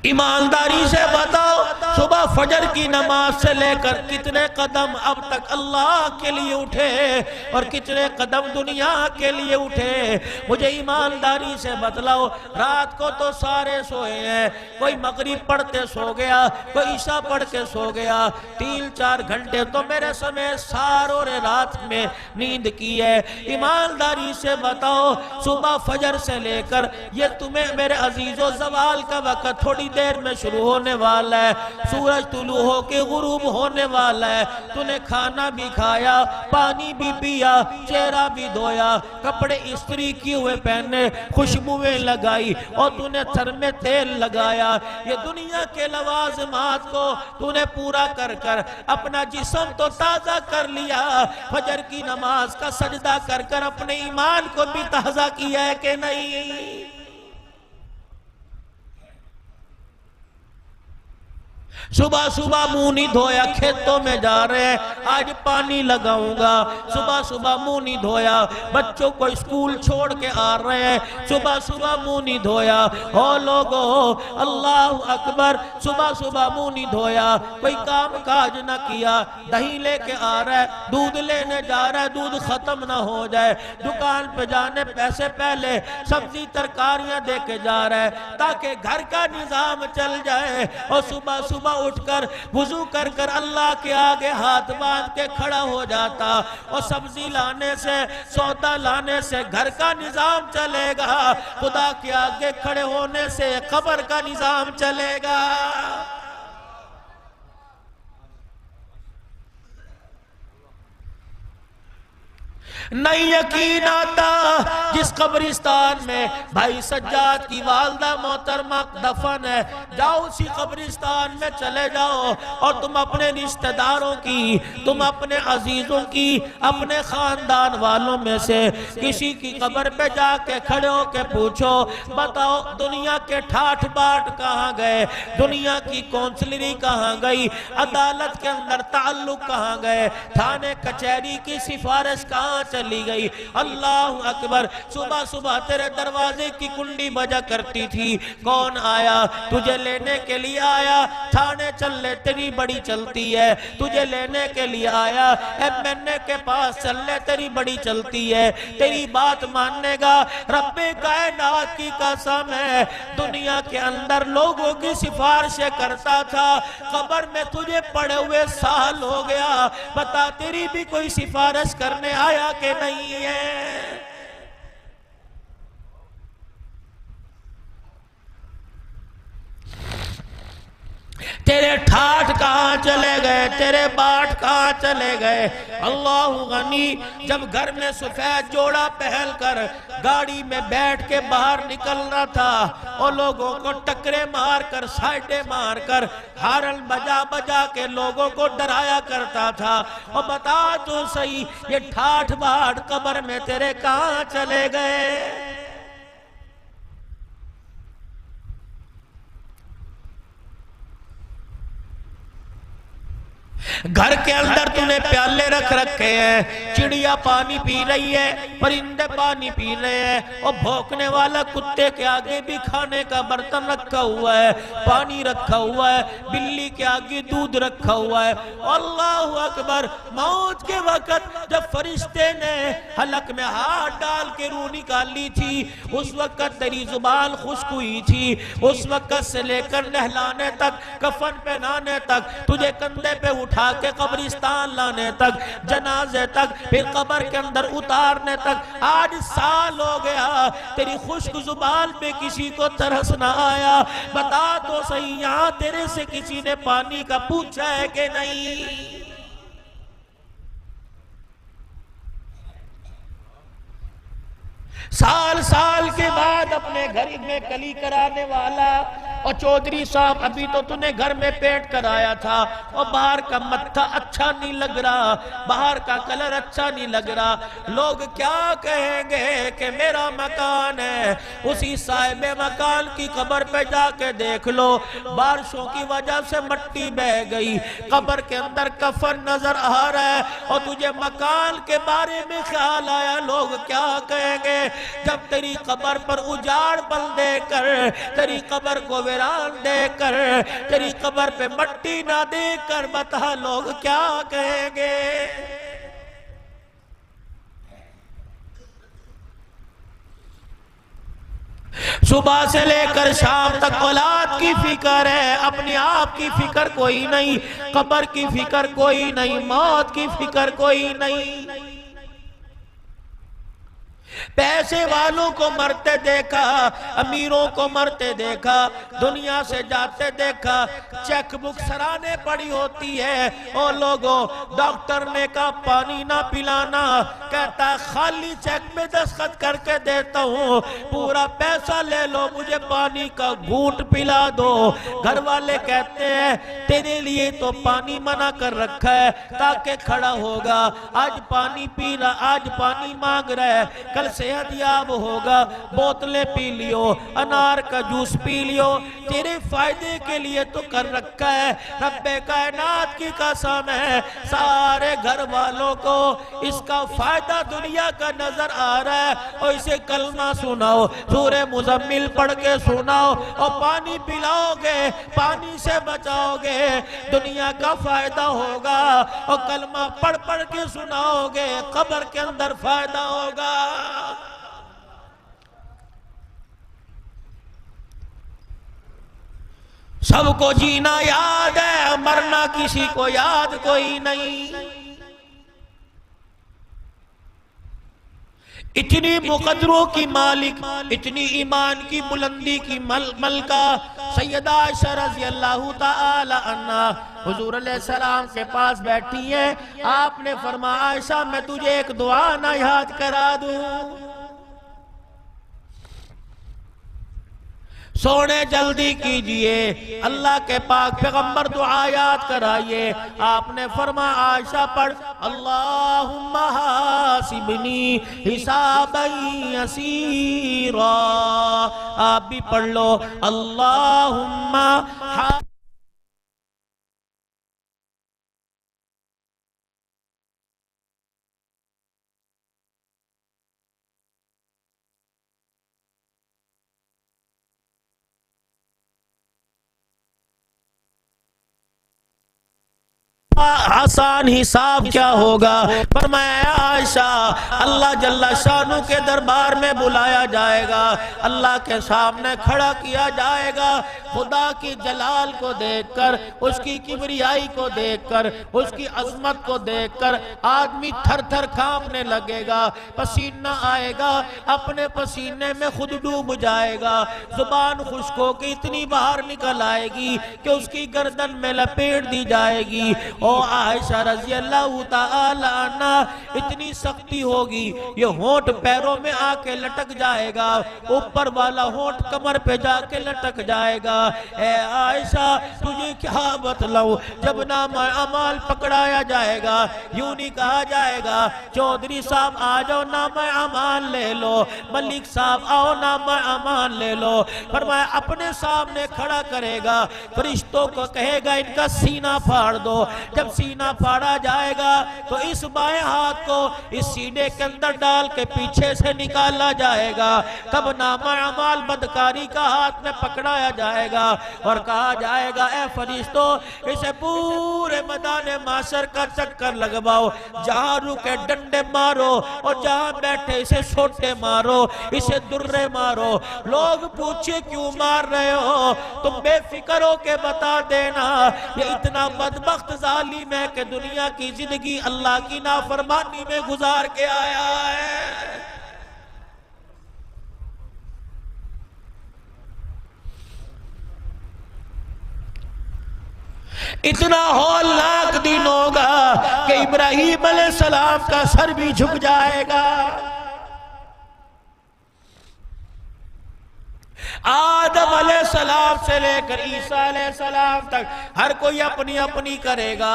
ईमानदारी से बताओ, सुबह फजर की नमाज से लेकर कितने कदम अब तक अल्लाह के लिए उठे और कितने कदम दुनिया के लिए उठे? मुझे ईमानदारी से बतलाओ। रात को तो सारे सोए हैं, कोई मगरिब पढ़ते सो गया, कोई ईशा पढ़ के सो गया, 3-4 घंटे तो मेरे समय सारों रात में नींद की है। ईमानदारी से बताओ, सुबह फजर से लेकर ये तुम्हें मेरे अजीजों ज़वाल का वक़्त थोड़ी देर में शुरू होने वाला है, सूरज तुलू हो के गुरूब होने वाला है। तूने खाना भी खाया, पानी भी पिया, चेहरा भी धोया, कपड़े इस्त्री किए हुए पहने, खुशबुएं लगाई और तूने सर में तेल लगाया। ये दुनिया के लवाज़िमात को तूने पूरा कर कर अपना जिस्म तो ताज़ा कर लिया। फजर की नमाज का सजदा कर कर अपने ईमान को भी ताज़ा किया है कि नहीं? सुबह सुबह मुंह नहीं धोया, खेतों में जा रहे हैं, आज पानी लगाऊंगा। सुबह सुबह मुंह नहीं धोया, बच्चों को स्कूल छोड़ के आ रहे हैं, सुबह सुबह मुंह नहीं धोया। ओ लोगो, अल्लाह अकबर, सुबह सुबह मुंह नहीं धोया, कोई काम काज ना किया, दही लेके आ रहा है, दूध लेने जा रहा है, दूध खत्म ना हो जाए, दुकान पे जाने पैसे पहले सब्जी तरकारियां दे के जा रहा है ताकि घर का निजाम चल जाए। और सुबह सुबह उठकर वुजू कर कर अल्लाह के आगे हाथ बांध के खड़ा हो जाता और सब्जी लाने से, सौदा लाने से घर का निजाम चलेगा, खुदा के आगे खड़े होने से कब्र का निजाम चलेगा। नहीं यकीन आता, जिस कब्रिस्तान में भाई सज्जाद की वालदा मोहतरमा दफन है, जाओ उसी कब्रिस्तान में चले जाओ और तुम अपने रिश्तेदारों की, तुम अपने अजीजों की, अपने खानदान वालों में से किसी की कब्र पे जाके खड़े होके पूछो, बताओ दुनिया के ठाठ बाट कहाँ गए, दुनिया की कौंसलरी कहाँ गई, अदालत के अंदर ताल्लुक कहाँ गए, थाने कचहरी की सिफारिश कहाँ चली गई। अल्लाह अकबर, सुबह सुबह तेरे दरवाजे की कुंडी बजा करती थी, कौन आया? तुझे लेने के लिए आया, थाने चल ले तेरी बड़ी चलती है, तुझे लेने के लिए आया, एमएनए के पास चल ले तेरी बड़ी चलती है, तेरी बात मानेगा। रब्बे कायनात की कसम है, दुनिया के अंदर लोगों की सिफारिशें करता था, कब्र में तुझे पड़े हुए साल हो गया, बता तेरी भी कोई सिफारिश करने आया कि नहीं है? तेरे ठाठ कहाँ चले गए, तेरे बाट कहाँ चले गए? अल्लाह गनी, जब घर में सफेद जोड़ा पहन कर गाड़ी में बैठ के बाहर निकल रहा था और लोगों को टकरे मार कर, साइडे मार कर, हारन बजा बजा के लोगों को डराया करता था। और बता तो सही, ये ठाठ बाट कब्र में तेरे कहाँ चले गए? घर के अंदर तूने प्याले रख रखे हैं, चिड़िया पानी पी रही है, परिंदे पानी पी रहे हैं और भौंकने वाला कुत्ते के आगे भी खाने का बर्तन रखा हुआ है, पानी रखा हुआ है, बिल्ली के आगे दूध रखा हुआ है। अल्लाह अकबर, मौत के वक्त जब फरिश्ते ने हलक में हाथ डाल के रूह निकाली थी, उस वक्त तेरी जुबान खुश्क हुई थी, उस वक्त से लेकर नहलाने तक, कफन पहनाने तक, तुझे कंधे पे उठा के कब्रिस्तान लाने तक, जनाजे तक, फिर कब्र के अंदर उतारने तक, आज साल हो गया, तेरी खुश्क जुबान पे किसी को तरस ना आया? बता तो सही, यहाँ तेरे से किसी ने पानी का पूछा है कि नहीं? साल साल के बाद अपने घर में कली कराने वाला, और चौधरी साहब अभी तो तूने घर में पेट कराया था और बाहर का मत्था अच्छा नहीं लग रहा, बाहर का कलर अच्छा नहीं लग रहा, लोग क्या कहेंगे कि मेरा मकान है। उसी साहिबे मकान की कब्र पे जाके देख लो, बारिशों की वजह से मिट्टी बह गई, कब्र के अंदर कफन नजर आ रहा है और तुझे मकान के बारे में ख्याल आया। लोग क्या कहेंगे जब तेरी कब्र पर उजाड़ पल देकर तेरी कब्र को वीरान देखकर, तेरी कब्र पे मट्टी ना देखकर बता लोग क्या कहेंगे। सुबह से लेकर शाम तक औलाद की फिक्र है, अपने आप की फिक्र कोई नहीं, कब्र की फिक्र कोई नहीं, मौत की फिक्र कोई नहीं। पैसे वालों को मरते देखा, अमीरों को मरते देखा, दुनिया से जाते देखा, चेक बुक सराहने पड़ी होती है। ओ लोगों, डॉक्टर ने कहा पानी ना पिलाना, कहता खाली चेक पे दस्तखत करके देता हूँ, पूरा पैसा ले लो, मुझे पानी का घूंट पिला दो। घर वाले कहते हैं तेरे लिए तो पानी मना कर रखा है, ताकि खड़ा होगा, आज पानी पी रहा, आज पानी मांग रहा है, कल सेहत याब होगा, बोतलें पी लियो, अनार का जूस पी लियो, तेरे फायदे के लिए तो कर रखा है। रब्बे कायनात की कसम है, सारे घर वालों को इसका फायदा दुनिया का नजर आ रहा है, और इसे कलमा सुनाओ, सूरे मुजम्मिल पढ़ के सुनाओ, और पानी पिलाओगे, पानी से बचाओगे, दुनिया का फायदा होगा, और कलमा पढ़ पढ़ के सुनाओगे, कब्र के अंदर फायदा होगा। सबको जीना याद है, मरना किसी को याद कोई नहीं। इतनी मुकद्दरों की मालिक, इतनी ईमान की बुलंदी की मलका सैयदा आयशा रज़ी अल्लाह ताला अन्हा हुजूर अलैहिस्सलाम के पास बैठी है। आपने फरमाया आयशा मैं तुझे एक दुआ ना याद करा दूं। सोने जल्दी कीजिए, अल्लाह के पाक पैगंबर दुआ याद कराइए। आपने फरमाया आयशा पढ़, अल्लाहुम्मा हासिबनी हिसाबन यसीरा। आप भी पढ़ लो, अल्लाहुम्मा आसान हिसाब क्या होगा। फरमाया आयशा अल्लाह जल्ला शानू के दरबार में बुलाया जाएगा, अल्लाह के सामने खड़ा किया जाएगा। खुदा की जलाल को देखकर, उसकी किबरियाई को देखकर, उसकी अजमत को देखकर आदमी थर थर कांपने लगेगा, पसीना आएगा, अपने पसीने में खुद डूब जाएगा, जुबान खुश्क होकर इतनी बाहर निकल आएगी कि उसकी गर्दन में लपेट दी जाएगी। ओ आयशा रज़ी अल्लाह ताला अन्हा इतनी सख्ती होगी, ये होंठ पैरों में आके लटक जाएगा, ऊपर वाला होंठ कमर पे जाके लटक जाएगा। ए आयशा तुझे क्या बतलाऊं, जब नाम अमाल पकड़ाया जाएगा यूं नहीं कहा जाएगा चौधरी साहब आ जाओ नाम अमाल ले लो, मलिक साहब आओ नाम अमाल ले लो। फरमाया अपने सामने खड़ा करेगा, फरिश्तों को कहेगा इनका सीना फाड़ दो। जब सीना फाड़ा जाएगा तो इस बाएं हाथ को इस सीने के अंदर डाल के पीछे से निकाला जाएगा। तब नामा अमाल बदकारी का हाथ में पकड़ाया जाएगा और कहा जाएगा ए फरिश्तों इसे पूरे मैदान माशर का चक्कर लगवाओ, जहां रुके डंडे मारो और जहां बैठे इसे छोटे मारो, इसे दुर्रे मारो। लोग पूछे क्यों मार रहे हो, तुम बेफिक्र हो के बता देना ये इतना बदबख्त जालिम है कि दुनिया की जिंदगी अल्लाह की नाफरमानी में गुजार के आया है। इतना हौलनाक दिन होगा कि इब्राहीम अलैहिस्सलाम का सर भी झुक जाएगा। आदम अलैहिस्सलाम से लेकर ईसा अलैहिस्सलाम तक हर कोई अपनी अपनी करेगा।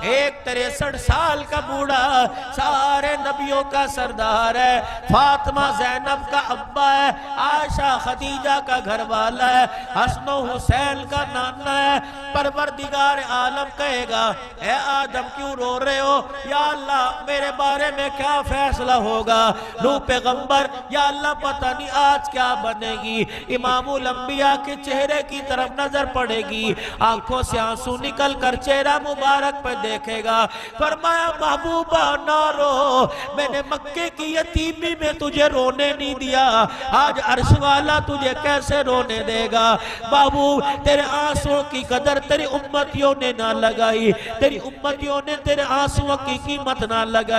एक 63 साल का बूढ़ा सारे नबियों का सरदार है, फातिमा ज़ैनब का अब्बा है, आयशा खदीजा का घर वाला है, हसन हुसैन का नाना है, परवरदिगार आलम कहेगा, ए आदम क्यों रो रहे हो? या अल्लाह मेरे बारे में क्या फैसला होगा? नूह पैगंबर, या अल्लाह पता नहीं आज क्या बनेगी। इमामुल अंबिया के चेहरे की तरफ नजर पड़ेगी, आंखों से आंसू निकल कर चेहरा मुबारक पे देखेगा। फरमाया महबूबा ना रो, मैंने मक्के की यतीमी में तुझे रोने नहीं दिया, आज अर्श वाला तुझे कैसे रोने देगा? बाबू तेरे आंसुओं की कदर तेरी उम्मतियों ने ना लगाई, तेरी उम्मतियों ने तेरे आंसुओं की कीमत ना लगाई।